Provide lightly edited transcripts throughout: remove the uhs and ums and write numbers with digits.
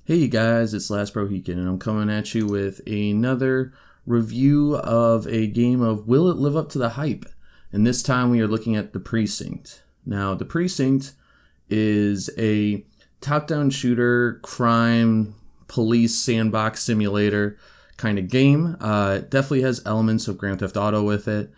Hey guys, it's Last Brohican, and I'm coming at you with another review of a game of Will It Live Up to the Hype? And this time we are looking at The Precinct. Now, The Precinct is a top-down shooter, crime, police sandbox simulator kind of game. It definitely has elements of Grand Theft Auto with it,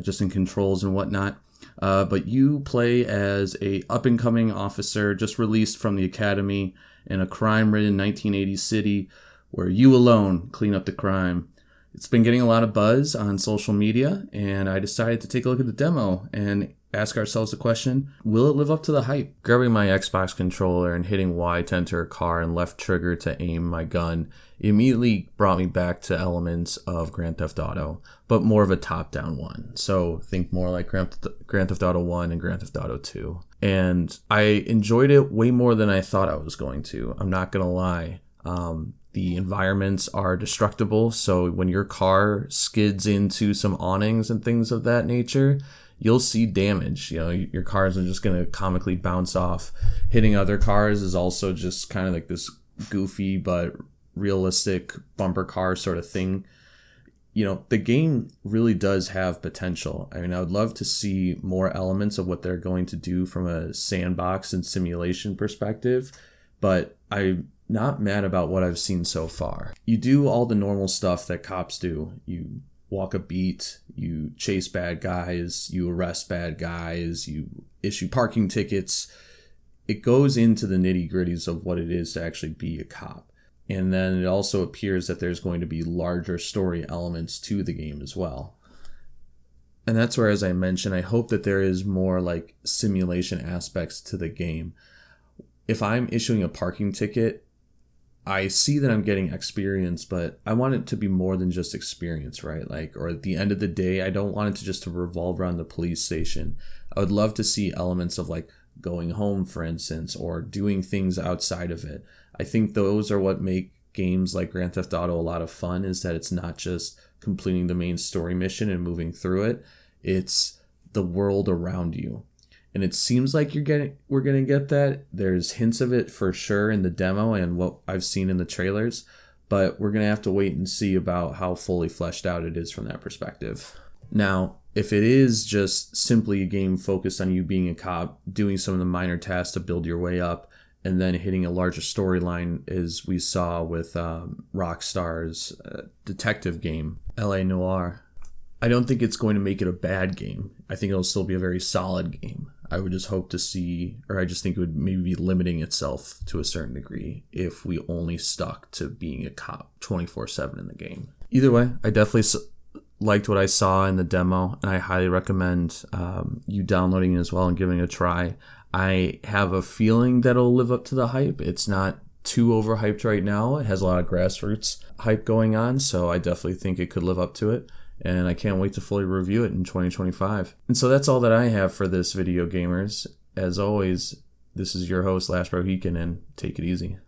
just in controls and whatnot. But you play as a up-and-coming officer just released from the academy in a crime-ridden 1980s city where you alone clean up the crime. It's been getting a lot of buzz on social media, and I decided to take a look at the demo and ask ourselves the question, will it live up to the hype? Grabbing my Xbox controller and hitting Y to enter a car and left trigger to aim my gun immediately brought me back to elements of Grand Theft Auto, but more of a top-down one. So think more like Grand Theft Auto 1 and Grand Theft Auto 2. And I enjoyed it way more than I thought I was going to. I'm not going to lie. The environments are destructible, so when your car skids into some awnings and things of that nature, you'll see damage. You know, your cars are just going to comically bounce off. Hitting other cars is also just kind of like this goofy but realistic bumper car sort of thing. You know, the game really does have potential. I mean, I would love to see more elements of what they're going to do from a sandbox and simulation perspective, but I'm not mad about what I've seen so far. You do all the normal stuff that cops do. You walk a beat, you chase bad guys, you arrest bad guys, you issue parking tickets. It goes into the nitty-gritties of what it is to actually be a cop. And then it also appears that there's going to be larger story elements to the game as well. And that's where, as I mentioned, I hope that there is more like simulation aspects to the game. If I'm issuing a parking ticket, I see that I'm getting experience, but I want it to be more than just experience, right? Like, or at the end of the day, I don't want it to just to revolve around the police station. I would love to see elements of like going home, for instance, or doing things outside of it. I think those are what make games like Grand Theft Auto a lot of fun, is that it's not just completing the main story mission and moving through it. It's the world around you. And it seems like we're going to get that. There's hints of it for sure in the demo and what I've seen in the trailers, but we're going to have to wait and see about how fully fleshed out it is from that perspective. Now, if it is just simply a game focused on you being a cop, doing some of the minor tasks to build your way up, and then hitting a larger storyline, as we saw with Rockstar's detective game, LA Noire, I don't think it's going to make it a bad game. I think it'll still be a very solid game. I would just hope to see, or I just think it would maybe be limiting itself to a certain degree if we only stuck to being a cop 24/7 in the game. Either way, I definitely liked what I saw in the demo, and I highly recommend you downloading it as well and giving it a try. I have a feeling that it'll live up to the hype. It's not too overhyped right now. It has a lot of grassroots hype going on, so I definitely think it could live up to it. And I can't wait to fully review it in 2025. And so that's all that I have for this video, gamers. As always, this is your host, Last Brohican, and take it easy.